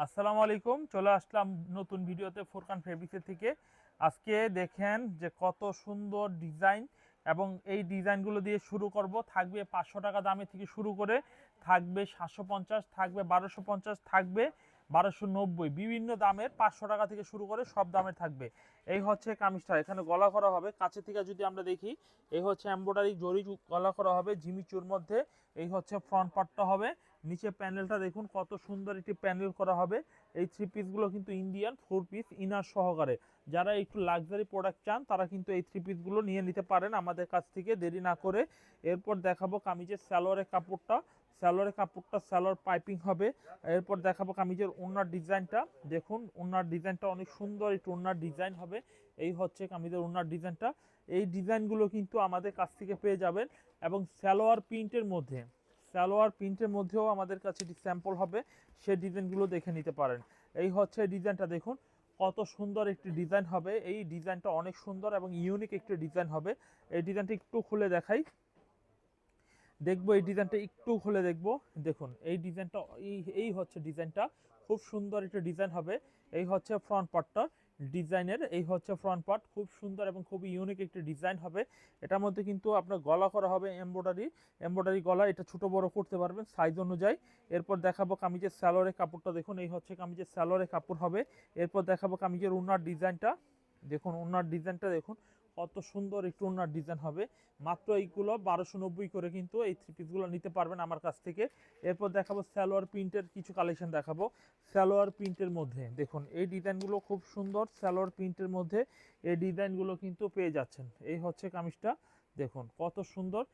আসসালামু আলাইকুম, চলে আসলাম নতুন ভিডিওতে ফুরকান ফেব্রিক্সের থেকে। আজকে দেখেন যে কত সুন্দর ডিজাইন, এবং এই ডিজাইনগুলো দিয়ে শুরু করব। থাকবে 500 টাকা দামে থেকে শুরু করে, থাকবে 750, থাকবে 1250, থাকবে 1290, বিভিন্ন দামের। 500 টাকা থেকে শুরু করে সব দামের থাকবে। এই হচ্ছে কামিজটা, এখানে গলা করা হবে কাছে থেকে যদি আমরা দেখি। এই হচ্ছে এমব্রয়ডারি জরি গলা করা হবে জিমিচুর মধ্যে। এই হচ্ছে ফ্রন্ট পার্টটা হবে। নিচে প্যানেলটা দেখুন কত সুন্দর একটি প্যানেল করা হবে। এই থ্রি পিসগুলো কিন্তু ইন্ডিয়ান 4 পিস ইনার সহকারে। যারা একটু লাক্সারি প্রোডাক্ট চান তারা কিন্তু এই থ্রি পিসগুলো নিয়ে নিতে পারেন আমাদের কাছ থেকে, দেরি না করে। এরপর দেখাবো কামিজের সালোয়ারের কাপড়টা। সালোয়ার পাইপিং হবে। এরপর দেখাবো কামিজের ওড়নার ডিজাইনটা। দেখুন ওড়নার ডিজাইনটা অনেক সুন্দর একটু ওড়নার ডিজাইন হবে। এই হচ্ছে কামিজের ওড়নার ডিজাইনটা। এই ডিজাইনগুলো কিন্তু আমাদের কাছ থেকে পেয়ে যাবেন। এবং সালোয়ার প্রিন্টের মধ্যেও আমাদের কাছে স্যাম্পল হবে, সেই ডিজাইনগুলো দেখে নিতে পারেন। এই হচ্ছে ডিজাইনটা, দেখুন কত সুন্দর একটি ডিজাইন হবে। এই ডিজাইনটা অনেক সুন্দর এবং ইউনিক একটি ডিজাইন হবে। এই ডিজাইনটা একটু খুলে দেখাই, দেখবো এই ডিজাইনটা একটু খুলে দেখবো। দেখুন এই ডিজাইনটা, এই হচ্ছে ডিজাইনটা, খুব সুন্দর একটা ডিজাইন হবে। এই হচ্ছে ফ্রন্ট পার্টটা ডিজাইনের। এই হচ্ছে ফ্রন্ট পার্ট, খুব সুন্দর এবং খুব ইউনিক একটি ডিজাইন হবে। এটার মধ্যে কিন্তু আপনার গলা করা হবে এমব্রয়ডারি গলা। এটা ছোট বড় করতে পারবেন সাইজ অনুযায়ী। এরপর দেখাবো কামিজের সালোয়ারের কাপড়টা। দেখুন এই হচ্ছে কামিজের সালোয়ারের কাপড় হবে। এরপর দেখাবো কামিজের ওড়নার ডিজাইনটা। দেখুন ওড়নার ডিজাইনটা দেখুন কত সুন্দর একটু ওড়নার ডিজাইন হবে। মাত্র এইগুলো 1290 করে কিন্তু এই থ্রি পিসগুলো নিতে পারবেন আমার কাছ থেকে। এরপর দেখাবো সালোয়ার প্রিন্টের কিছু কালেকশন দেখাবো। সালোয়ার প্রিন্টের মধ্যে দেখুন এই ডিজাইনগুলো খুব সুন্দর। সালোয়ার প্রিন্টের মধ্যে এই ডিজাইনগুলো কিন্তু পেয়ে যাচ্ছেন। এই হচ্ছে কামিজটা, দেখুন কত সুন্দর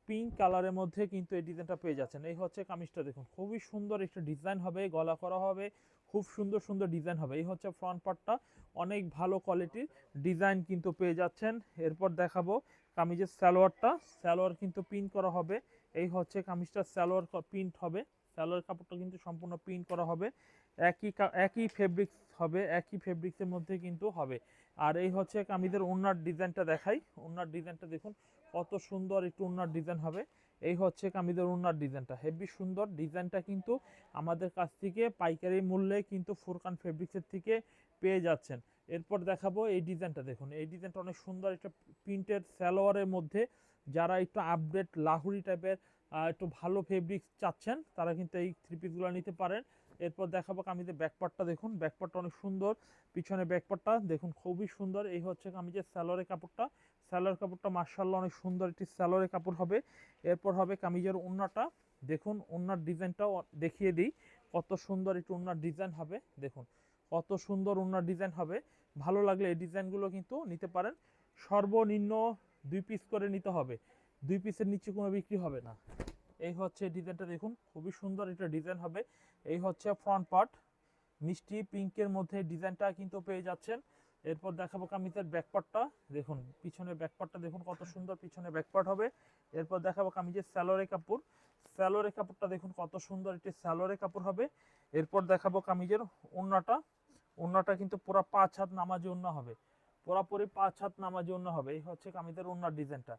পিঙ্ক কালারের মধ্যে কিন্তু এই ডিজাইনটা পেয়ে যাচ্ছেন। এই হচ্ছে কামিজটা, দেখুন খুবই সুন্দর একটা ডিজাইন হবে, গলা করা হবে, খুব সুন্দর সুন্দর ডিজাইন হবে। এই হচ্ছে ফ্রন্ট পার্টটা, অনেক ভালো কোয়ালিটির ডিজাইন কিন্তু পেয়ে যাচ্ছেন। এরপর দেখাবো কামিজের সালোয়ার কিন্তু প্রিন্ট করা হবে। এই হচ্ছে কামিজটা, সালোয়ার প্রিন্ট হবে। সালোয়ার কাপড়টা কিন্তু সম্পূর্ণ প্রিন্ট করা হবে। একই ফেব্রিক্স হবে, একই ফেব্রিক্সের মধ্যে কিন্তু হবে। আর এই হচ্ছে কামিজের ওড়নার ডিজাইনটা দেখাই। ওড়নার ডিজাইনটা দেখুন কত সুন্দর একটু ওড়নার ডিজাইন হবে। এই হচ্ছে কামিজের ওড়নার ডিজাইনটা, হেভি সুন্দর ডিজাইনটা কিন্তু আমাদের কাছ থেকে পাইকারি মূল্যে কিন্তু ফুরকান ফেব্রিক্সের থেকে পেয়ে যাচ্ছেন। এরপর দেখাবো এই ডিজাইনটা। দেখুন এই ডিজাইনটা অনেক সুন্দর একটা প্রিন্টেড সালোয়ারের মধ্যে। যারা একটু আপডেট লাহুরি টাইপের একটু ভালো ফেব্রিক্স চাচ্ছেন তারা কিন্তু এই থ্রি পিসগুলো নিতে পারেন। এরপর দেখাবো কামিজের ব্যাকপার্টটা। দেখুন ব্যাকপার্টটা অনেক সুন্দর, পিছনে ব্যাকপার্টটা দেখুন খুবই সুন্দর। এই হচ্ছে কামিজের সালোয়ারের কাপড়টা। সালোয়ার কাপড়টা মার্শাল্লাহ অনেক সুন্দর একটি সালোয়ারের কাপড় হবে। এরপর হবে কামিজের ওড়নাটা। দেখুন ওড়নার ডিজাইনটাও দেখিয়ে দিই, কত সুন্দর একটু ওড়নার ডিজাইন হবে। দেখুন কত সুন্দর ওড়নার ডিজাইন হবে। ভালো লাগলে এই ডিজাইনগুলো কিন্তু নিতে পারেন। সর্বনিম্ন 2 পিস করে নিতে হবে, 2 পিসের নিচে কোনো বিক্রি হবে না। এই হচ্ছে ডিজাইনটা, দেখুন খুবই সুন্দর একটা ডিজাইন হবে। এই হচ্ছে ফ্রন্ট পার্ট, মিষ্টি পিঙ্কের মধ্যে ডিজাইনটা কিন্তু পেয়ে যাচ্ছেন। এরপর দেখাবো কামিজের ব্যাকপার্টটা। দেখুন পিছনের ব্যাকপার্টটা দেখুন কত সুন্দর পিছনে ব্যাকপার্ট হবে। এরপর দেখাবো কামিজের সালোয়ারের কাপড়টা দেখুন কত সুন্দর একটি সালোয়ারের কাপড় হবে। এরপর দেখাবো কামিজের ওড়নাটা কিন্তু পুরো 5 হাত নামাজি ওড়না হবে, পুরোপুরি 5 হাত নামাজি ওড়না হবে। এই হচ্ছে কামিজের ওড়নার ডিজাইনটা।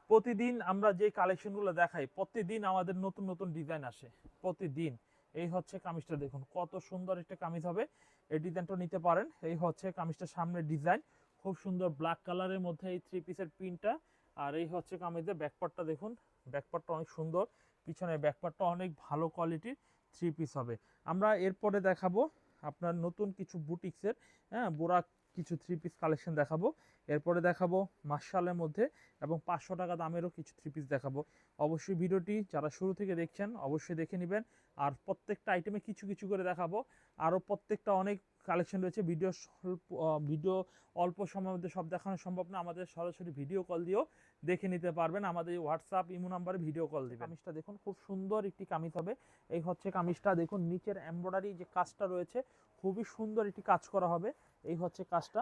প্রতিদিন আমরা যে কালেকশনগুলো দেখাই, প্রতিদিন আমাদের নতুন নতুন ডিজাইন আসে, প্রতিদিন। এই হচ্ছে কামিজটা, দেখুন কত সুন্দর একটা কামিজ হবে। এই ডিজাইনটা নিতে পারেন। এই হচ্ছে কামিজটার সামনের ডিজাইন, খুব সুন্দর ব্ল্যাক কালারের মধ্যে এই থ্রি পিসের প্রিন্টটা। আর এই হচ্ছে কামিজের ব্যাকপার্টটা। দেখুন ব্যাকপার্টটা অনেক সুন্দর, পিছনে ব্যাকপার্টটা অনেক ভালো কোয়ালিটির থ্রি পিস হবে। আমরা এরপরে দেখাবো আপনার নতুন কিছু বুটিক্সের, হ্যাঁ, বোরা কিছু থ্রি পিস কালেকশন দেখাবো। এরপরে দেখাবো মার্শালের মধ্যে এবং 500 টাকা দামেরও কিছু থ্রি পিস দেখাবো। অবশ্যই ভিডিওটি যারা শুরু থেকে দেখছেন অবশ্যই দেখে নেবেন। আর প্রত্যেকটা আইটেমে কিছু কিছু করে দেখাবো। আরও প্রত্যেকটা অনেক কালেকশন রয়েছে। ভিডিও অল্প সময়ের মধ্যে সব দেখানো সম্ভব না। আমাদের সরাসরি ভিডিও কল দিয়েও দেখে নিতে পারবেন, আমাদের হোয়াটসঅ্যাপ ইমো নাম্বারে ভিডিও কল দিবেন। কামিজটা দেখুন খুব সুন্দর একটি কামিজ হবে। এই হচ্ছে কামিজটা, দেখুন নিচের এমব্রয়ডারি যে কাজটা রয়েছে খুবই সুন্দর একটি কাজ করা হবে। এই হচ্ছে কাজটা।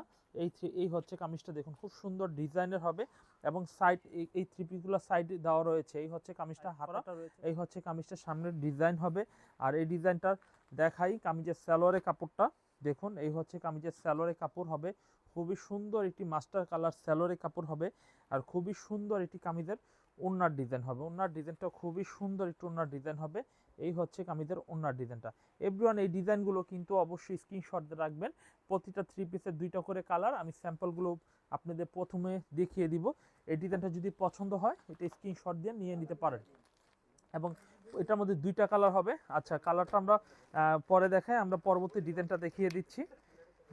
এই হচ্ছে কামিজটা, দেখুন খুব সুন্দর ডিজাইনের হবে। এবং সাইড এই থ্রি পিসগুলো সাইড দেওয়া রয়েছে। এই হচ্ছে কামিজটা হাতাটা রয়েছে। এই হচ্ছে কামিজটার সামনের ডিজাইন হবে। আর এই ডিজাইনটার দেখাই কামিজের সালোয়ারের কাপড়টা। দেখুন এই হচ্ছে কামিজের সালোয়ারের কাপড় হবে। খুবই সুন্দর একটি মাস্টার কালার সালোয়ারের কাপড় হবে। আর খুবই সুন্দর একটি কামিজের ওড়নার ডিজাইন হবে। ওড়নার ডিজাইনটা খুবই সুন্দর একটু ওড়নার ডিজাইন হবে। এই হচ্ছে কামিজের ওড়নার ডিজাইনটা। এভরিওয়ান এই ডিজাইনগুলো কিন্তু অবশ্যই স্ক্রিনশট দিয়ে রাখবেন। প্রতিটা 3 পিসের 2টা করে কালার, আমি স্যাম্পলগুলো আপনাদের প্রথমে দেখিয়ে দিব। এই ডিজাইনটা যদি পছন্দ হয় এটা স্ক্রিনশট দিয়ে নিয়ে নিতে পারেন। এবং এটার মধ্যে 2টা কালার হবে। আচ্ছা, কালারটা আমরা পরে দেখাই, আমরা পরবর্তী ডিজাইনটা দেখিয়ে দিচ্ছি।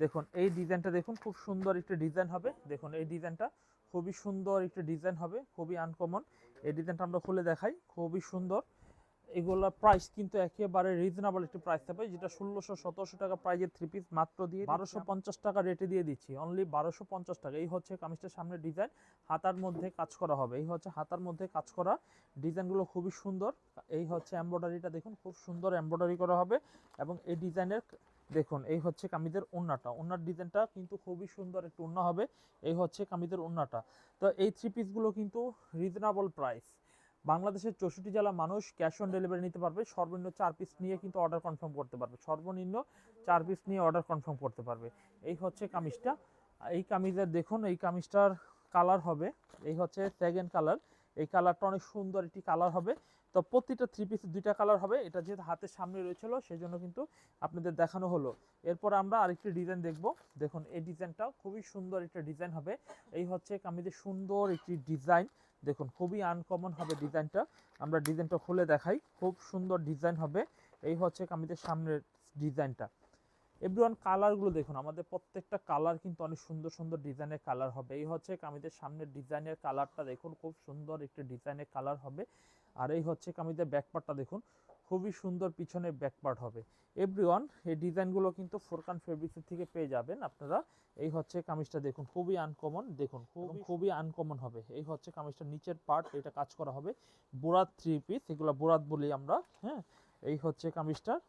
দেখুন এই ডিজাইনটা দেখুন, খুব সুন্দর একটা ডিজাইন হবে। দেখুন এই ডিজাইনটা খুবই সুন্দর একটা ডিজাইন হবে, খুবই আনকমন। এই ডিজাইনটা আমরা খুলে দেখাই, খুবই সুন্দর। এগুলোর প্রাইস কিন্তু একেবারে রিজনেবল একটি প্রাইস থাকবে, যেটা 1600-1700 টাকা প্রাইজের 3 পিস মাত্র দিয়ে 1250 টাকা রেটে দিয়ে দিচ্ছি, অনলি 1250 টাকা। এই হচ্ছে কামিজটার সামনে ডিজাইন, হাতার মধ্যে কাজ করা হবে। এই হচ্ছে হাতার মধ্যে কাজ করা, ডিজাইনগুলো খুবই সুন্দর। এই হচ্ছে এমব্রয়ডারিটা দেখুন, খুব সুন্দর এমব্রয়ডারি করা হবে। এবং এই ডিজাইনের দেখুন, এই হচ্ছে কামিজের ওড়নাটা, ওড়নার ডিজাইনটা কিন্তু খুবই সুন্দর একটু ওড়না হবে। এই হচ্ছে কামিজের ওড়নাটা। তো এই 3 পিসগুলো কিন্তু রিজনেবল প্রাইস। বাংলাদেশের 64 জেলা মানুষ ক্যাশ অন ডেলিভারি নিতে পারবে। সর্বনিম্ন 4 পিস নিয়ে কিন্তু অর্ডার কনফার্ম করতে পারবে, সর্বনিম্ন 4 পিস নিয়ে অর্ডার কনফার্ম করতে পারবে। এই হচ্ছে কামিজটা। এই কামিজের দেখুন, এই কামিজটার কালার হবে, এই হচ্ছে সেকেন্ড কালার। এই কালারটা অনেক সুন্দর একটি কালার হবে। তো প্রতিটা 3 পিসে 2টা কালার হবে। এটা যেহেতু হাতের সামনে রয়েছিল সেই জন্য কিন্তু আপনাদের দেখানো হলো। এরপর আমরা আরেকটি ডিজাইন দেখব। দেখুন এই ডিজাইনটাও খুবই সুন্দর একটা ডিজাইন হবে। এই হচ্ছে কামিজের সুন্দর একটি ডিজাইন, দেখুন খুবই আনকমন হবে ডিজাইনটা। আমরা ডিজাইনটা খুলে দেখাই, খুব সুন্দর ডিজাইন হবে। এই হচ্ছে কামিজের সামনের ডিজাইনটা। এভরিওয়ান কালারগুলো দেখুন, আমাদের প্রত্যেকটা কালার কিন্তু অনেক সুন্দর সুন্দর ডিজাইনের কালার হবে। এই হচ্ছে কামিজের সামনের ডিজাইনের কালারটা দেখুন, খুব সুন্দর একটি ডিজাইনের কালার হবে। আর এই হচ্ছে কামিজের ব্যাকপার্টটা দেখুন, খুবই সুন্দর পিছনে ব্যাকপার্ট হবে। এভরিওয়ান এই ডিজাইনগুলো কিন্তু ফোরকান ফেব্রিক্সের থেকে পেয়ে যাবেন আপনারা। এই হচ্ছে কামিজটা দেখুন, খুবই আনকমন, দেখুন খুবই আনকমন হবে। এই হচ্ছে কামিজটা নিচের পার্ট, এটা কাজ করা হবে বোরাত 3 পিস, এগুলো বোরাত বলি আমরা, হ্যাঁ। এই হচ্ছে কামিজটার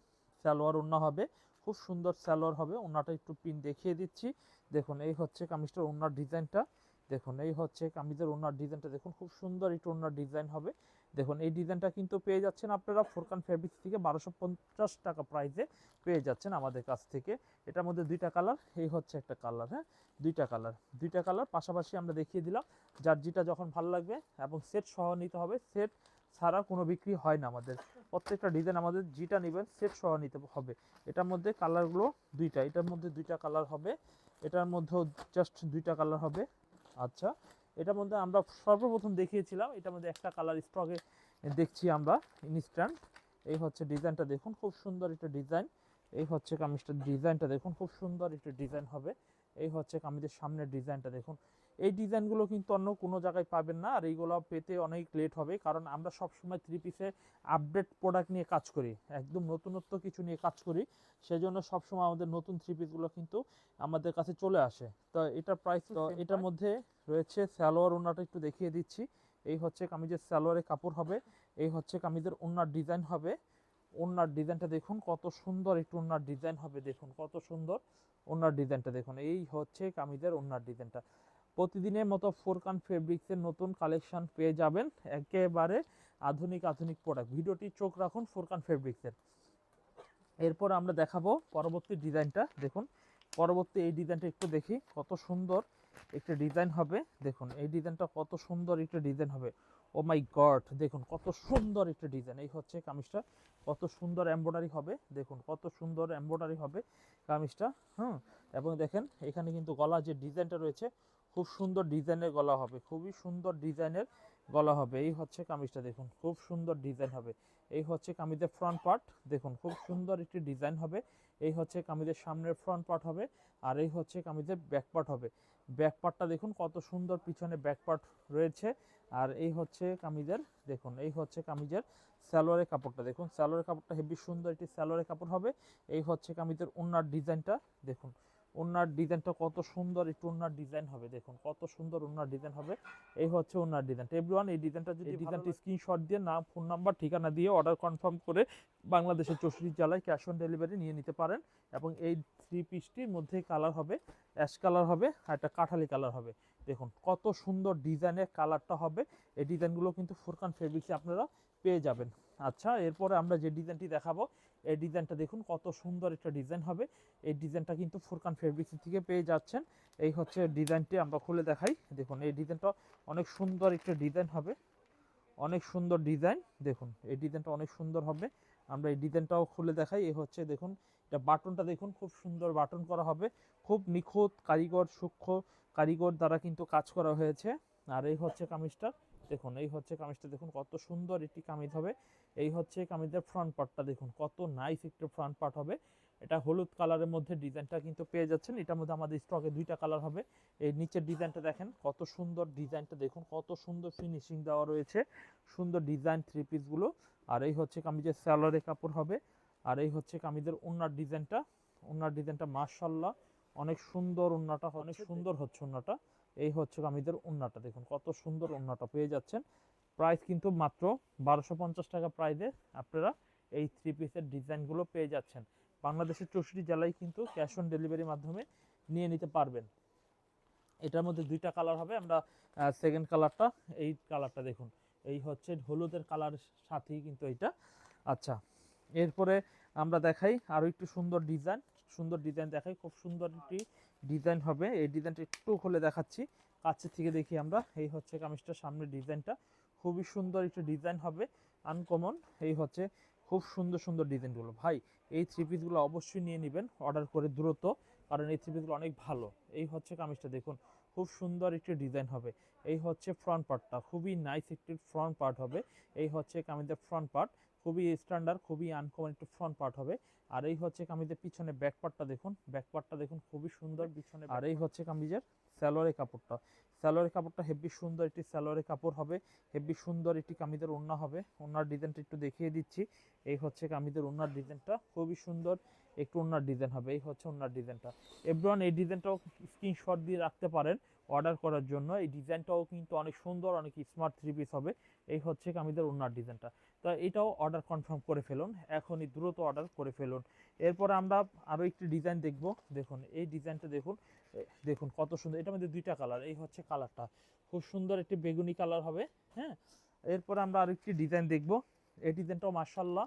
সালোয়ার ওড়না হবে, খুব সুন্দর সালোয়ার হবে। ওড়নাটা একটু পিন দেখিয়ে দিচ্ছি। দেখুন এই হচ্ছে কামিজটার ওড়নার ডিজাইনটা। দেখুন এই হচ্ছে কামিজের ওড়নার ডিজাইনটা, দেখুন খুব সুন্দর একটু ওড়নার ডিজাইন হবে। দেখুন এই ডিজাইনটা কিন্তু পেয়ে যাচ্ছেন আপনারা ফোরকান ফেব্রিক্স থেকে 1250 টাকা প্রাইসে পেয়ে যাচ্ছেন আমাদের কাছ থেকে। এটার মধ্যে 2টা কালার, এই হচ্ছে একটা কালার, হ্যাঁ 2টা কালার পাশাপাশি আমরা দেখিয়ে দিলাম। যার যেটা যখন ভালো লাগবে, এবং সেট সহ নিতে হবে, সেট ছাড়া কোনো বিক্রি হয় না আমাদের। প্রত্যেকটা ডিজাইন আমাদের যেটা নেবেন সেট সহ নিতে হবে। এটার মধ্যে কালারগুলো 2টা, এটার মধ্যে 2টা কালার হবে, এটার মধ্যেও জাস্ট 2টা কালার হবে। আচ্ছা, এটার মধ্যে আমরা সর্বপ্রথম দেখিয়েছিলাম, এটার মধ্যে একটা কালার স্টকে দেখছি আমরা ইনস্ট্যান্ট। এই হচ্ছে ডিজাইনটা দেখুন, খুব সুন্দর একটা ডিজাইন। এই হচ্ছে কামিজটার ডিজাইনটা দেখুন, খুব সুন্দর একটা ডিজাইন হবে। এই হচ্ছে কামিজের সামনের ডিজাইনটা দেখুন। এই ডিজাইনগুলো কিন্তু অন্য কোনো জায়গায় পাবেন না, আর এইগুলো পেতে অনেক লেট হবে, কারণ আমরা সবসময় 3 পিসে আপডেট প্রোডাক্ট নিয়ে কাজ করি, একদম নতুনত্ব কিছু নিয়ে কাজ করি। সেজন্য সবসময় আমাদের নতুন 3 পিসগুলো কিন্তু আমাদের কাছে চলে আসে। তো এটার প্রাইস, তো এটার মধ্যে রয়েছে সালোয়ার ওড়নাটা একটু দেখিয়ে দিচ্ছি। এই হচ্ছে কামিজের সালোয়ারের কাপড় হবে। এই হচ্ছে কামিজের ওড়নার ডিজাইন হবে। ওড়নার ডিজাইনটা দেখুন কত সুন্দর একটু ওড়নার ডিজাইন হবে, দেখুন কত সুন্দর ওড়নার ডিজাইনটা দেখুন। এই হচ্ছে কামিজের ওড়নার ডিজাইনটা। প্রতিদিনের মতো ফোরকান ফেব্রিক্সের নতুন কালেকশন পেয়ে যাবেন, একেবারে আধুনিক প্রোডাক্ট। ভিডিওটি চোখ রাখুন ফোরকান ফেব্রিক্সের। এরপর আমরা দেখাবো পরবর্তী ডিজাইনটা। দেখুন পরবর্তী এই ডিজাইনটা একটু দেখি, কত সুন্দর একটা ডিজাইন হবে। দেখুন এই ডিজাইনটা কত সুন্দর একটা ডিজাইন হবে। ও মাই গড, দেখুন কত সুন্দর একটা ডিজাইন। এই হচ্ছে কামিজটা, কত সুন্দর এমব্রয়ডারি হবে, দেখুন কত সুন্দর এমব্রয়ডারি হবে কামিজটা। এবং দেখেন এখানে কিন্তু গলা যে ডিজাইনটা রয়েছে, খুব সুন্দর ডিজাইনের গলা হবে, খুবই সুন্দর ডিজাইনের গলা হবে। এই হচ্ছে কামিজটা দেখুন, খুব সুন্দর ডিজাইন হবে। এই হচ্ছে কামিজের ফ্রন্ট পার্ট, দেখুন খুব সুন্দর একটি ডিজাইন হবে। এই হচ্ছে কামিজের সামনের ফ্রন্ট পার্ট হবে, আর এই হচ্ছে কামিজের ব্যাক পার্ট হবে। ব্যাক পার্টটা দেখুন কত সুন্দর পিছনে ব্যাক পার্ট রয়েছে। আর এই হচ্ছে কামিজের, দেখুন এই হচ্ছে কামিজের সালোয়ারের কাপড়টা, দেখুন সালোয়ারের কাপড়টা হেবি সুন্দর একটি সালোয়ারের কাপড় হবে। এই হচ্ছে কামিজের ওড়নার ডিজাইনটা, দেখুন ওড়নার ডিজাইনটা কত সুন্দর একটু ওড়নার ডিজাইন হবে, দেখুন কত সুন্দর ওড়নার ডিজাইন হবে। এই হচ্ছে ওড়নার ডিজাইনটা। এভরিওয়ান এই ডিজাইনটা যদি ডিজাইনটি স্ক্রিনশট দিয়ে নাম, ফোন নাম্বার, ঠিকানা দিয়ে অর্ডার কনফার্ম করে বাংলাদেশের 64 জেলায় ক্যাশ অন ডেলিভারি নিয়ে নিতে পারেন। এবং এই 3 পিসটির মধ্যে কালার হবে অ্যাশ কালার হবে, আর একটা কাঠালি কালার হবে। দেখুন কত সুন্দর ডিজাইনের কালারটা হবে। এই ডিজাইনগুলো কিন্তু ফোরকান ফেব্রিক্সে আপনারা পেয়ে যাবেন। আচ্ছা, এরপরে আমরা যে ডিজাইনটি দেখাবো, এই ডিজাইনটা দেখুন কত সুন্দর একটা ডিজাইন হবে। এই ডিজাইনটা কিন্তু ফোরকান ফেব্রিক্স থেকে পেয়ে যাচ্ছেন। এই হচ্ছে ডিজাইনটি, আমরা খুলে দেখাই। দেখুন এই ডিজাইনটা অনেক সুন্দর একটা ডিজাইন হবে, অনেক সুন্দর ডিজাইন। দেখুন এই ডিজাইনটা অনেক সুন্দর হবে। আমরা এই ডিজাইনটাও খুলে দেখাই। এই হচ্ছে দেখুন, এটা বাটনটা দেখুন, খুব সুন্দর বাটন করা হবে, খুব নিখুঁত কারিগর, সূক্ষ্ম কারিগর দ্বারা কিন্তু কাজ করা হয়েছে। আর এই হচ্ছে কামিজটা দেখুন, এই হচ্ছে কামিজটা দেখুন, কত সুন্দর একটি কামিজ হবে। এই হচ্ছে কামিজের ফ্রন্ট পার্টটা দেখুন, কত নাইস একটি ফ্রন্ট পার্ট হবে। এটা হলুদ কালারের মধ্যে ডিজাইনটা কিন্তু পেয়ে যাচ্ছেন। এটার মধ্যে আমাদের স্টকে দুইটা কালার হবে। এই নিচের ডিজাইনটা দেখেন, কত সুন্দর ডিজাইনটা দেখুন, কত সুন্দর ফিনিশিং দেওয়া রয়েছে, সুন্দর ডিজাইন থ্রি পিসগুলো। আর এই হচ্ছে কামিজের স্যালোয়ারের কাপড় হবে। আর এই হচ্ছে কামিজের ওন্নার ডিজাইনটা, ওন্নার ডিজাইনটা মাশাআল্লাহ অনেক সুন্দর, ওন্নাটা অনেক সুন্দর হচ্ছে ওন্নাটা। এই হচ্ছে কামিজের ওন্নাটা দেখুন, কত সুন্দর ওন্নাটা পেয়ে যাচ্ছেন। প্রাইস কিন্তু মাত্র 1250 টাকা প্রাইসে আপনারা এই থ্রি পিসের ডিজাইনগুলো পেয়ে যাচ্ছেন। বাংলাদেশের 64 জেলায় কিন্তু ক্যাশ অন ডেলিভারির মাধ্যমে নিয়ে নিতে পারবেন। এটার মধ্যে দুইটা কালার হবে। আমরা সেকেন্ড কালারটা, এই কালারটা দেখুন, এই হচ্ছে হলুদের কালারের সাথেই কিন্তু এইটা। আচ্ছা, এরপরে আমরা দেখাই আরও একটু সুন্দর ডিজাইন, সুন্দর ডিজাইন দেখাই, খুব সুন্দর একটি ডিজাইন হবে। এই ডিজাইনটা একটু খুলে দেখাচ্ছি, কাছের থেকে দেখি আমরা। এই হচ্ছে কামিজটার সামনের ডিজাইনটা, খুবই সুন্দর একটি ডিজাইন হবে, আনকমন। এই হচ্ছে খুব সুন্দর সুন্দর ডিজাইনগুলো। ভাই এই থ্রি পিসগুলো অবশ্যই নিয়ে নেবেন অর্ডার করে দ্রুত, কারণ এই থ্রি পিসগুলো অনেক ভালো। এই হচ্ছে কামিজটা দেখুন, খুব সুন্দর একটি ডিজাইন হবে। এই হচ্ছে ফ্রন্ট পার্টটা, খুবই নাইস একটি ফ্রন্ট পার্ট হবে। এই হচ্ছে কামিজের ফ্রন্ট পার্ট, খুবই স্ট্যান্ডার্ড, খুবই আনকমন একটু ফ্রন্ট পার্ট হবে। আর এই হচ্ছে কামিজের পিছনে ব্যাক পার্টটা দেখুন, ব্যাক পার্টটা দেখুন, খুবই সুন্দর পিছনে। আর এই হচ্ছে কামিজের সালোয়ারের কাপড়টা, সালোয়ারের কাপড়টা হেভি সুন্দর একটি সালোয়ারের কাপড় হবে, হেভি সুন্দর একটি কামিজের ওড়না হবে। ওড়নার ডিজাইনটা একটু দেখিয়ে দিচ্ছি। এই হচ্ছে কামিজের ওড়নার ডিজাইনটা, খুবই সুন্দর একটু ওড়নার ডিজাইন হবে। এই হচ্ছে ওড়নার ডিজাইনটা। এভরিওয়ান এই ডিজাইনটাও স্ক্রিনশট দিয়ে রাখতে পারেন অর্ডার করার জন্য। এই ডিজাইনটাও কিন্তু অনেক সুন্দর, অনেক স্মার্ট থ্রি পিস হবে। এই হচ্ছে কামিজের ওড়নার ডিজাইনটা। তো এটাও অর্ডার কনফার্ম করে ফেলুন, এখনই দ্রুত অর্ডার করে ফেলুন। এরপরে আমরা আরও একটি ডিজাইন দেখব। দেখুন এই ডিজাইনটা দেখুন, দেখুন কত সুন্দর। এটার মধ্যে দুইটা কালার, এই হচ্ছে কালারটা, খুব সুন্দর একটি বেগুনি কালার হবে। হ্যাঁ, এরপরে আমরা আরেকটি ডিজাইন দেখব। এই ডিজাইনটাও মাশাআল্লাহ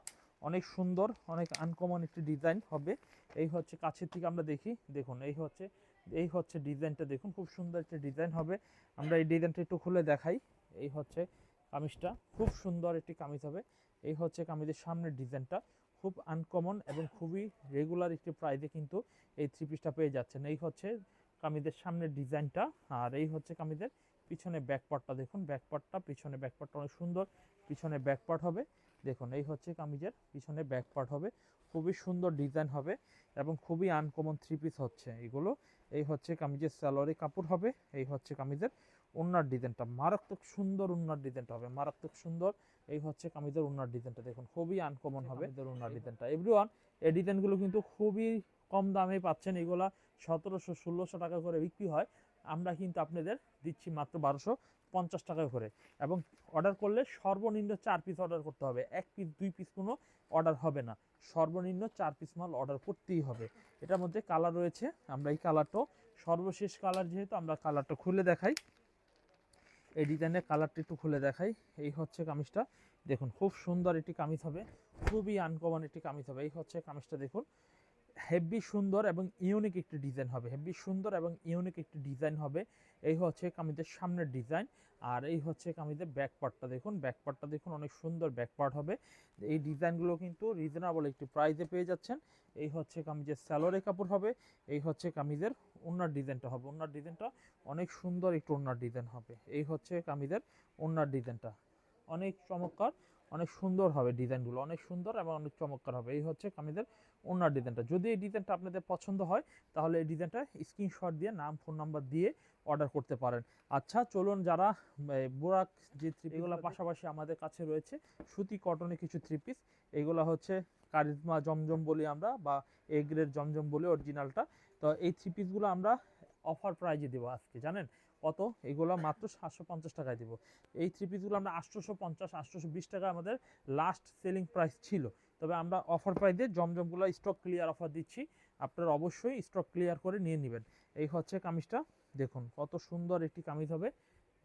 অনেক সুন্দর, অনেক আনকমন একটি ডিজাইন হবে। এই হচ্ছে কাছের থেকে আমরা দেখি, দেখুন এই হচ্ছে ডিজাইনটা দেখুন, খুব সুন্দর একটি ডিজাইন হবে। আমরা এই ডিজাইনটা একটু খুলে দেখাই। এই হচ্ছে কামিজটা, খুব সুন্দর একটি কামিজ হবে। এই হচ্ছে কামিজের সামনের ডিজাইনটা, খুব আনকমন এবং খুবই রেগুলার একটি প্রাইসে কিন্তু এই থ্রি পিসটা পেয়ে যাচ্ছেন। এই হচ্ছে কামিজের সামনের ডিজাইনটা। আর এই হচ্ছে কামিজের পিছনে ব্যাকপার্টটা দেখুন, ব্যাকপার্টটা, পিছনে ব্যাকপার্টটা অনেক সুন্দর, পিছনে ব্যাকপার্ট হবে। দেখুন এই হচ্ছে কামিজের পিছনে ব্যাকপার্ট হবে, খুবই সুন্দর ডিজাইন হবে এবং খুবই আনকমন থ্রি পিস হচ্ছে এগুলো। এই হচ্ছে কামিজের সালোয়ারের কাপড় হবে। এই হচ্ছে কামিজের ওড়নার ডিজাইনটা, মারাত্মক সুন্দর ওড়নার ডিজাইনটা হবে, মারাত্মক সুন্দর। এই হচ্ছে কামিজের ওড়নার ডিজাইনটা দেখুন, খুবই আনকমন হবে ওড়নার ডিজাইনটা। এভরিওয়ান এই ডিজাইনগুলো কিন্তু খুবই কম দামে পাচ্ছেন। এগুলা 1700-1600 টাকা করে বিক্রি হয়, আমরা কিন্তু আপনাদের দিচ্ছি মাত্র 1250 টাকা করে। এবং অর্ডার করলে সর্বনিম্ন 4 পিস অর্ডার করতে হবে, 1 পিস 2 পিস কোনো অর্ডার হবে না, সর্বনিম্ন 4 পিস মাল অর্ডার করতেই হবে। এটার মধ্যে কালার রয়েছে, আমরা এই কালারটাও সর্বশেষ কালার, যেহেতু আমরা কালারটা খুলে দেখাই। এই ডিজাইনের কালারটা একটু খুলে দেখাই। এই হচ্ছে কামিজটা দেখুন, খুব সুন্দর একটি কামিজ হবে, খুবই আনকমন একটি কামিজ হবে। এই হচ্ছে কামিজটা দেখুন, হেভি সুন্দর এবং ইউনিক একটি ডিজাইন হবে, হেভি সুন্দর এবং ইউনিক একটি ডিজাইন হবে। এই হচ্ছে কামিজের সামনের ডিজাইন। আর এই হচ্ছে কামিজের ব্যাক পার্টটা দেখুন, ব্যাক পার্টটা দেখুন, অনেক সুন্দর ব্যাক পার্ট হবে। এই ডিজাইনগুলো কিন্তু রিজনেবল একটি প্রাইসে পেয়ে যাচ্ছেন। এই হচ্ছে কামিজের সালোয়ারের কাপড় হবে। এই হচ্ছে কামিজের ওড়নার ডিজাইনটা হবে, ওড়নার ডিজাইনটা অনেক সুন্দর একটু ওড়নার ডিজাইন হবে। এই হচ্ছে কামিজের ওড়নার ডিজাইনটা, অনেক চমৎকার, অনেক সুন্দর হবে ডিজাইনগুলো, অনেক সুন্দর এবং অনেক চমৎকার হবে। এই হচ্ছে কামিজের ওড়নার ডিজাইনটা। যদি এই ডিজাইনটা আপনাদের পছন্দ হয় তাহলে এই ডিজাইনটা স্ক্রিনশট দিয়ে নাম, ফোন নাম্বার দিয়ে অর্ডার করতে পারেন। আচ্ছা চলুন, যারা বোরাক যে থ্রি এগুলো পাশাপাশি আমাদের কাছে রয়েছে সুতি কটনের কিছু থ্রি পিস। এগুলো হচ্ছে কারিজমা জমজম বলি আমরা, বা এ গ্রেড জমজম বলি অরিজিনালটা। তো এই থ্রি পিসগুলো আমরা অফার প্রাইজে দেবো আজকে, জানেন কত? এগুলো মাত্র 750 টাকায় দেবো। এই থ্রি পিসগুলো আমরা 850-820 টাকা আমাদের লাস্ট সেলিং প্রাইস ছিল। তবে আমরা অফার প্রাইসে জমজমগুলো স্টক ক্লিয়ার অফার দিচ্ছি, আপনারা অবশ্যই স্টক ক্লিয়ার করে নিয়ে নেবেন। এই হচ্ছে কামিজটা দেখুন, কত সুন্দর একটি কামিজ হবে,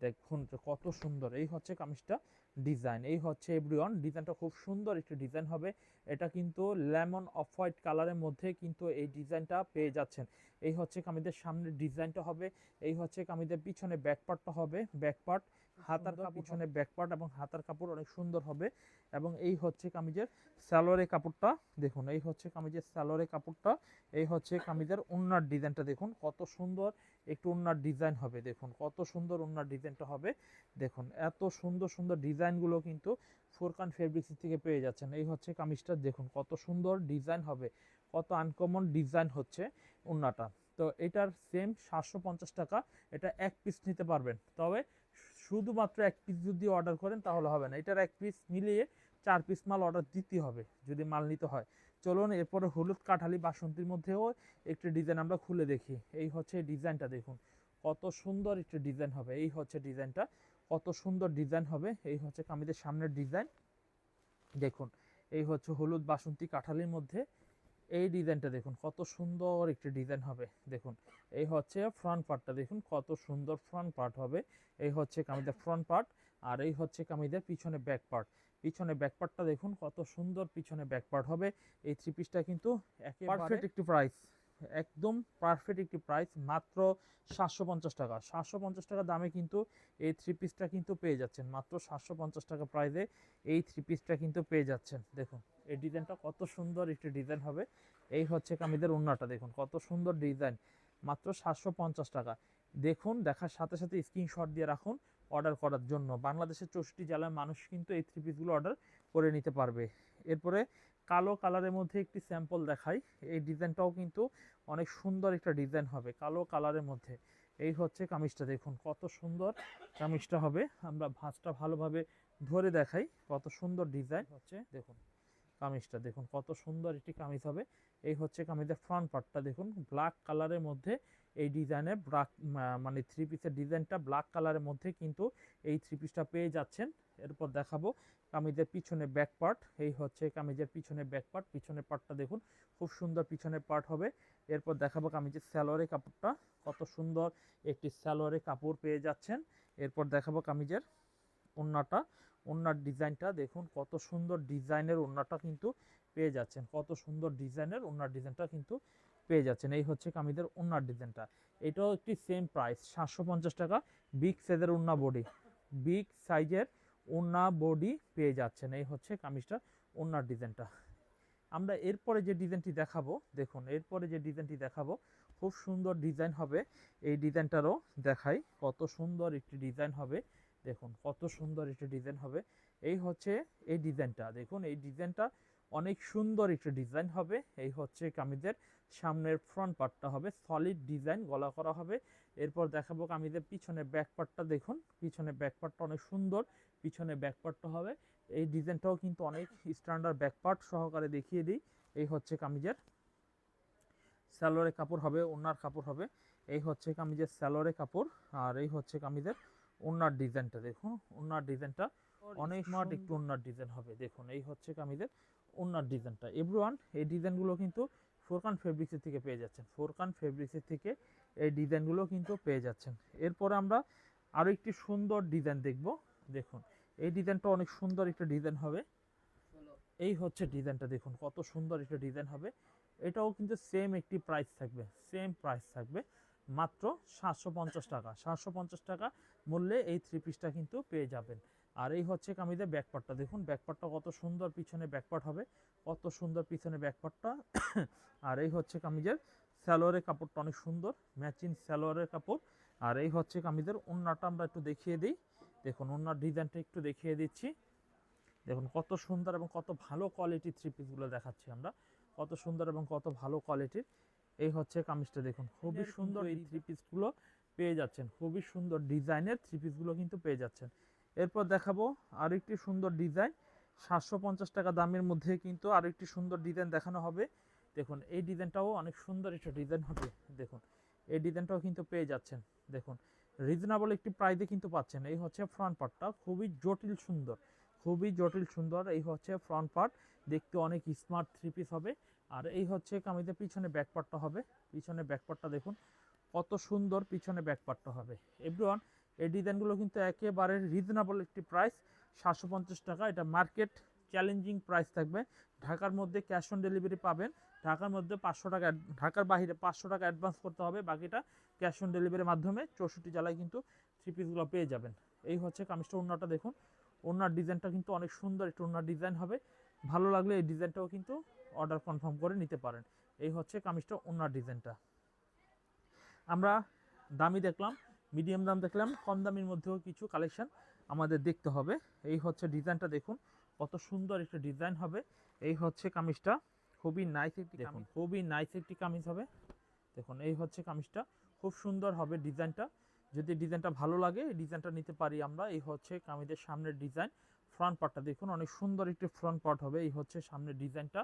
দেখুন কত সুন্দর। এই হচ্ছে কামিজটা ডিজাইন, এই হচ্ছে এভরিওয়ান ডিজাইনটা, খুব সুন্দর একটি ডিজাইন হবে। এটা কিন্তু লেমন অফ হোয়াইট কালারের মধ্যে কিন্তু এই ডিজাইনটা পেয়ে যাচ্ছেন। এই হচ্ছে কামিজের সামনের ডিজাইনটা হবে। এই হচ্ছে কামিজের পিছনে ব্যাকপার্টটা হবে, ব্যাকপার্ট হাতার কাপড়, পিছনে ব্যাক পার্ট এবং হাতার কাপড় অনেক সুন্দর হবে। এবং এই হচ্ছে কামিজের সালোয়ারের কাপড়টা দেখুন, এই হচ্ছে কামিজের সালোয়ারের কাপড়টা, এই হচ্ছে কামিজের ওড়নার ডিজাইনটা দেখুন কত সুন্দর একটু ওড়নার ডিজাইন হবে। দেখুন কত সুন্দর ওড়নার ডিজাইনটা হবে। দেখুন এত সুন্দর সুন্দর ডিজাইনগুলো কিন্তু ফোরকান ফেব্রিক্স থেকে পেয়ে যাচ্ছেন। এই হচ্ছে কামিজটা দেখুন কত সুন্দর ডিজাইন হবে, কত আনকমন ডিজাইন হচ্ছে ওড়নাটা। তো এটার সেম 750 টাকা, এটা এক পিস নিতে পারবেন। তবে শুধুমাত্র এক পিস যদি অর্ডার করেন তাহলে হবে না, এটার এক পিস মিলিয়ে 4 পিস মাল অর্ডার দিতে হবে যদি মাল নিতে হয়। চলুন এরপরে হলুদ কাঠালি বাসন্তীর মধ্যেও একটি ডিজাইন আমরা খুলে দেখি। এই হচ্ছে ডিজাইনটা দেখুন কত সুন্দর একটি ডিজাইন হবে। এই হচ্ছে ডিজাইনটা, কত সুন্দর ডিজাইন হবে। এই হচ্ছে কামিজের সামনের ডিজাইন দেখুন, এই হচ্ছে হলুদ বাসন্তী কাঠালির মধ্যে এই ডিজাইনটা দেখুন কত সুন্দর একটি ডিজাইন হবে। দেখুন এই হচ্ছে ফ্রন্ট পার্টটা দেখুন কত সুন্দর ফ্রন্ট পার্ট হবে। এই হচ্ছে কামিজের ফ্রন্ট পার্ট, আর এই হচ্ছে কামিজের পিছনে ব্যাক পার্ট। পিছনে ব্যাক পার্টটা দেখুন কত সুন্দর পিছনে ব্যাক পার্ট হবে। এই থ্রি পিসটা কিন্তু একেবারে পারফেক্ট একটি প্রাইস, একদম পারফেক্ট একটি প্রাইস, মাত্র 750 টাকা। 750 টাকা দামে কিন্তু এই থ্রি পিসটা কিন্তু পেয়ে যাচ্ছেন, মাত্র 750 টাকা প্রাইসে এই থ্রি পিসটা কিন্তু পেয়ে যাচ্ছেন। দেখুন এই ডিজাইনটা কত সুন্দর একটি ডিজাইন হবে। এই হচ্ছে কামিজের ওড়নাটা দেখুন কত সুন্দর ডিজাইন, মাত্র 750 টাকা। দেখুন দেখার সাথে সাথে স্ক্রিনশট দিয়ে রাখুন অর্ডার করার জন্য। বাংলাদেশের 64 জেলার মানুষ কিন্তু এই থ্রি পিসগুলো অর্ডার করে নিতে পারবে। এরপরে কালো কালারের মধ্যে একটি স্যাম্পল দেখাই। এই ডিজাইনটাও কিন্তু অনেক সুন্দর একটা ডিজাইন হবে কালো কালারের মধ্যে। এই হচ্ছে কামিজটা দেখুন কত সুন্দর কামিজটা হবে। আমরা ভাঁজটা ভালোভাবে ধরে দেখাই কত সুন্দর ডিজাইন হচ্ছে। দেখুন কামিজটা দেখুন কত সুন্দর একটি কামিজ হবে। এই হচ্ছে কামিজের ফ্রন্ট পার্টটা দেখুন ব্ল্যাক কালারের মধ্যে এই ডিজাইনের ব্ল্যাক মানে থ্রি পিসের ডিজাইনটা ব্ল্যাক কালারের মধ্যে কিন্তু এই থ্রি পিসটা পেয়ে যাচ্ছেন। এরপর দেখাবো কামিজের পিছনে ব্যাক পার্ট। এই হচ্ছে কামিজের পিছনে ব্যাক পার্ট, পিছনের পার্টটা দেখুন খুব সুন্দর পিছনের পার্ট হবে। এরপর দেখাবো কামিজের সালোয়ারের কাপড়টা, কত সুন্দর একটি সালোয়ারের কাপড় পেয়ে যাচ্ছেন। এরপর দেখাবো কামিজের ওড়নাটা, ওড়নার ডিজাইনটা দেখুন কত সুন্দর ডিজাইনের ওড়নাটা কিন্তু পেয়ে যাচ্ছেন, কত সুন্দর ডিজাইনের ওড়নার ডিজাইনটা কিন্তু পেয়ে যাচ্ছেন। এই হচ্ছে কামিজের ওড়নার ডিজাইনটা, এটাও একটি সেম প্রাইস 750 টাকা। বিগ সাইজের ওড়না বডি, বিগ সাইজের ওড়না বডি পেয়ে যাচ্ছেন। এই হচ্ছে কামিজটা ওড়নার ডিজাইনটা। আমরা এরপরে যে ডিজাইনটি দেখাবো দেখুন, এরপরে যে ডিজাইনটি দেখাবো খুব সুন্দর ডিজাইন হবে। এই ডিজাইনটারও দেখাই কত সুন্দর একটি ডিজাইন হবে। দেখুন কত সুন্দর একটি ডিজাইন হবে। এই হচ্ছে এই ডিজাইনটা দেখুন, এই ডিজাইনটা অনেক সুন্দর একটি ডিজাইন হবে। এই হচ্ছে কামিজের সামনের ফ্রন্ট পার্টটা হবে সলিড ডিজাইন গলা করা হবে। এরপর দেখাবো কামিজের পিছনে ব্যাক পার্টটা দেখুন, পিছনে ব্যাক পার্টটা অনেক সুন্দর পিছনে ব্যাক পার্টটা হবে। এই ডিজাইনটাও কিন্তু অনেক স্ট্যান্ডার্ড ব্যাক পার্ট সহকারে দেখিয়ে দিই। এই হচ্ছে কামিজের সালোয়ারের কাপড় হবে, ওড়নার কাপড় হবে। এই হচ্ছে কামিজের সালোয়ারের কাপড়, আর এই হচ্ছে কামিজের ওড়নার ডিজাইনটা দেখুন, ওড়নার ডিজাইনটা অনেক স্মার্ট একটু ওড়নার ডিজাইন হবে। দেখুন এই হচ্ছে কামিজের ওড়নার ডিজাইনটা। এভরিওয়ান এই ডিজাইনগুলো কিন্তু ফোরকান ফেব্রিক্সের থেকে পেয়ে যাচ্ছেন, ফোরকান ফেব্রিক্সের থেকে এই ডিজাইনগুলো কিন্তু পেয়ে যাচ্ছেন। এরপরে আমরা আরও একটি সুন্দর ডিজাইন দেখব। দেখুন এই ডিজাইনটা অনেক সুন্দর একটা ডিজাইন হবে। এই হচ্ছে ডিজাইনটা দেখুন কত সুন্দর একটা ডিজাইন হবে। এটাও কিন্তু সেম একটি প্রাইস থাকবে, সেম প্রাইস থাকবে, মাত্র 750 টাকা। 750 টাকা মূল্যে এই থ্রি পিসটা কিন্তু পেয়ে যাবেন। আর এই হচ্ছে কামিজের ব্যাকপার্টটা দেখুন, ব্যাকপার্টটা কত সুন্দর পিছনে ব্যাকপার্ট হবে, কত সুন্দর পিছনে ব্যাকপার্টটা। আর এই হচ্ছে কামিজের সালোয়ারের কাপড়টা অনেক সুন্দর ম্যাচিং সালোয়ারের কাপড়। আর এই হচ্ছে কামিজের ওড়নাটা আমরা একটু দেখিয়ে দিই। দেখুন ওড়নার ডিজাইনটা একটু দেখিয়ে দিচ্ছি। দেখুন কত সুন্দর এবং কত ভালো কোয়ালিটির থ্রি পিসগুলো দেখাচ্ছি আমরা, কত সুন্দর এবং কত ভালো কোয়ালিটির। এই হচ্ছে কামিজটা দেখুন খুবই সুন্দর, এই থ্রি পিসগুলো পেয়ে যাচ্ছেন, খুবই সুন্দর ডিজাইনের থ্রি পিসগুলো কিন্তু পেয়ে যাচ্ছেন। এরপর দেখাবো আরেকটি সুন্দর ডিজাইন, 750 টাকা দামের মধ্যে কিন্তু আরেকটি সুন্দর ডিজাইন দেখানো হবে। দেখুন এই ডিজাইনটাও অনেক সুন্দর একটা ডিজাইন হবে। দেখুন এই ডিজাইনটাও কিন্তু পেয়ে যাচ্ছেন। দেখুন রিজনেবল একটি প্রাইসে কিন্তু পাচ্ছেন। এই হচ্ছে ফ্রন্ট পার্টটা, খুবই জটিল সুন্দর, খুবই জটিল সুন্দর। এই হচ্ছে ফ্রন্ট পার্ট, দেখতে অনেক স্মার্ট থ্রি পিস হবে। আর এই হচ্ছে কামিজের পিছনে ব্যাক পার্টটা হবে, পিছনে ব্যাক পার্টটা দেখুন কত সুন্দর পিছনে ব্যাক পার্টটা হবে। এভরিওয়ান এই ডিজাইনগুলো কিন্তু একেবারে রিজনেবল একটি প্রাইস 750 টাকা। এটা মার্কেট চ্যালেঞ্জিং প্রাইস থাকবে। ঢাকার মধ্যে ক্যাশ অন ডেলিভারি পাবেন, ঢাকার মধ্যে 500 টাকা, ঢাকার বাইরে 500 টাকা অ্যাডভান্স করতে হবে, বাকিটা ক্যাশ অন ডেলিভারির মাধ্যমে 64 জেলায় কিন্তু থ্রি পিসগুলো পেয়ে যাবেন। এই হচ্ছে কামিজটা, ওড়নাটা দেখুন, ওড়নার ডিজাইনটা কিন্তু অনেক সুন্দর একটা ওড়নার ডিজাইন হবে। ভালো লাগলে এই ডিজাইনটাও কিন্তু অর্ডার কনফার্ম করে নিতে পারেন। এই হচ্ছে কামিজটা, ওড়নার ডিজাইনটা। আমরা দামি দেখলাম, মিডিয়াম দাম দেখলাম, কম দামের মধ্যেও কিছু কালেকশন আমাদের দেখতে হবে। এই হচ্ছে ডিজাইনটা দেখুন, কত সুন্দর একটা ডিজাইন হবে। এই হচ্ছে কামিজটা, খুবই নাইস একটি, দেখুন খুবই নাইস একটি কামিজ হবে। দেখুন এই হচ্ছে কামিজটা, খুব সুন্দর হবে ডিজাইনটা। যদি ডিজাইনটা ভালো লাগে এই ডিজাইনটা নিতে পারি আমরা। এই হচ্ছে কামিজের সামনের ডিজাইন, ফ্রন্ট পার্টটা দেখুন অনেক সুন্দর একটি ফ্রন্ট পার্ট হবে। এই হচ্ছে সামনের ডিজাইনটা।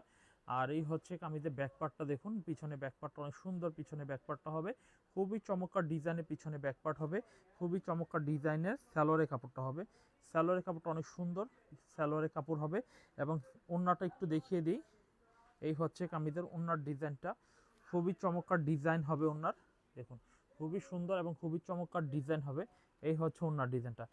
আর এই হচ্ছে কামিজের ব্যাক পার্টটা দেখুন, পিছনে ব্যাক পার্টটা অনেক সুন্দর, পিছনে ব্যাক পার্টটা হবে খুবই চমৎকার ডিজাইনের, পিছনে ব্যাক পার্ট হবে খুবই চমৎকার ডিজাইনের। সালোয়ারের কাপড়টা হবে, সালোয়ারের কাপড়টা অনেক সুন্দর সালোয়ারের কাপড় হবে। এবং ওড়নাটা একটু দেখিয়ে দিই, এই হচ্ছে কামিজের ওড়নার ডিজাইনটা, খুবই চমৎকার ডিজাইন হবে ওড়নার। দেখুন খুবই সুন্দর এবং খুবই চমৎকার ডিজাইন হবে। এই হচ্ছে ওড়নার ডিজাইনটা।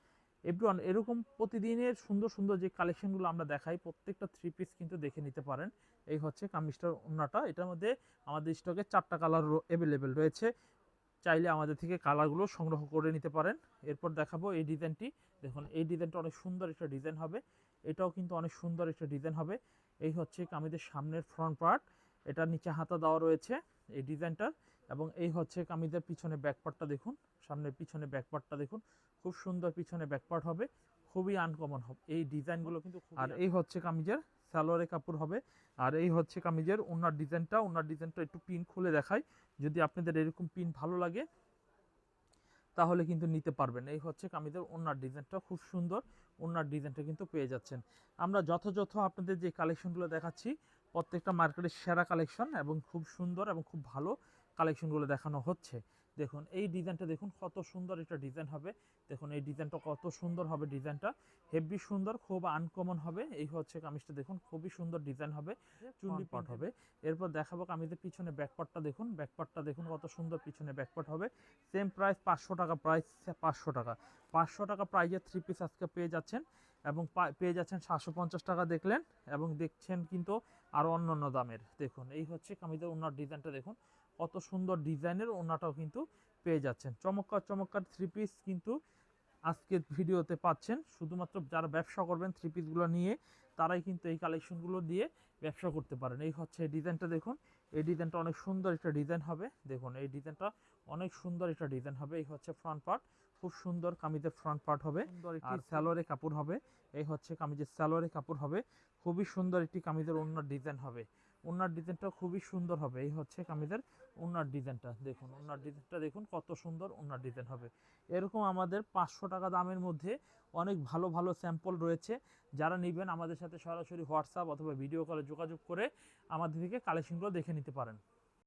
এভরিওয়ান, এরকম প্রতিদিনের সুন্দর সুন্দর যে কালেকশনগুলো আমরা দেখাই, প্রত্যেকটা থ্রি পিস কিন্তু দেখে নিতে পারেন। এই হচ্ছে কামিজটার ওড়নাটা। এটার মধ্যে আমাদের স্টকে 4টা কালার অ্যাভেলেবেল রয়েছে, চাইলে আমাদের থেকে কালারগুলো সংগ্রহ করে নিতে পারেন। এরপর দেখাবো এই ডিজাইনটি। দেখুন এই ডিজাইনটা অনেক সুন্দর একটা ডিজাইন হবে, এটাও কিন্তু অনেক সুন্দর একটা ডিজাইন হবে। এই হচ্ছে কামিজের সামনের ফ্রন্ট পার্ট, এটা নিচে হাতা দেওয়া রয়েছে এই ডিজাইনটার। এবং এই হচ্ছে কামিজের পিছনে ব্যাক পার্টটা দেখুন, সামনের পিছনে ব্যাক পার্টটা দেখুন, খুব সুন্দর পিছনে ব্যাক পার্ট হবে, খুবই আনকমন হবে এই ডিজাইনগুলো কিন্তু। আর এই হচ্ছে কামিজের সালোয়ারের কাপড় হবে। আর এই হচ্ছে কামিজের ওড়নার ডিজাইনটা। ওড়নার ডিজাইনটা একটু পিন খুলে দেখাই, যদি আপনাদের এরকম পিন ভালো লাগে তাহলে কিন্তু নিতে পারবেন। এই হচ্ছে কামিজের ওড়নার ডিজাইনটা, খুব সুন্দর ওড়নার ডিজাইনটা কিন্তু পেয়ে যাচ্ছেন। আমরা যথাযথ আপনাদের যে কালেকশনগুলো দেখাচ্ছি প্রত্যেকটা মার্কেটের সেরা কালেকশন এবং খুব সুন্দর এবং খুব ভালো কালেকশনগুলো দেখানো হচ্ছে। দেখুন এই ডিজাইনটা দেখুন, কত সুন্দর একটা ডিজাইন হবে। দেখুন এই ডিজাইনটা কত সুন্দর হবে, ডিজাইনটা হেভি সুন্দর, খুব আনকমন হবে। এই হচ্ছে কামিজটা দেখুন, খুবই সুন্দর ডিজাইন হবে, চুন্ডি পাট হবে। এরপর দেখাবো কামিজের পিছনে ব্যাকপার্টটা দেখুন, ব্যাকপার্টটা দেখুন কত সুন্দর পিছনে ব্যাকপার্ট হবে। সেম প্রাইস 500 টাকা, প্রাইস 500 টাকা। 500 টাকা প্রাইজের থ্রি পিস আজকে পেয়ে যাচ্ছেন। এবং পেয়ে যাচ্ছেন 750 টাকা দেখলেন, এবং দেখছেন কিন্তু আরও অন্যান্য দামের। দেখুন এই হচ্ছে কামিজের ওড়নার ডিজাইনটা দেখুন, কত সুন্দর ডিজাইনের ওড়নাটাও কিন্তু পেয়ে যাচ্ছেন। চমৎকার চমৎকার থ্রি পিস কিন্তু আজকের ভিডিওতে পাচ্ছেন। শুধুমাত্র যারা ব্যবসা করবেন থ্রি পিসগুলো নিয়ে, তারাই কিন্তু এই কালেকশনগুলো দিয়ে ব্যবসা করতে পারেন। এই হচ্ছে এই ডিজাইনটা দেখুন, এই ডিজাইনটা অনেক সুন্দর একটা ডিজাইন হবে। দেখুন এই ডিজাইনটা অনেক সুন্দর একটা ডিজাইন হবে। এই হচ্ছে ফ্রন্ট পার্ট, খুব সুন্দর কামিজের ফ্রন্ট পার্ট হবে। আর সালোয়ারের কাপড় হবে, এই হচ্ছে কামিজের সালোয়ারের কাপড় হবে। খুবই সুন্দর একটি কামিজের ওড়নার ডিজাইন হবে। ওড়নার ডিজাইনটা খুবই সুন্দর হবে। এই হচ্ছে কামিজের ওড়নার ডিজাইনটা দেখুন, ওড়নার ডিজাইনটা দেখুন কত সুন্দর ওড়নার ডিজাইন হবে। এরকম আমাদের 500 টাকা দামের মধ্যে অনেক ভালো ভালো স্যাম্পল রয়েছে। যারা নেবেন আমাদের সাথে সরাসরি হোয়াটসঅ্যাপ অথবা ভিডিও কলে যোগাযোগ করে আমাদের থেকে কালেকশনগুলো দেখে নিতে পারেন।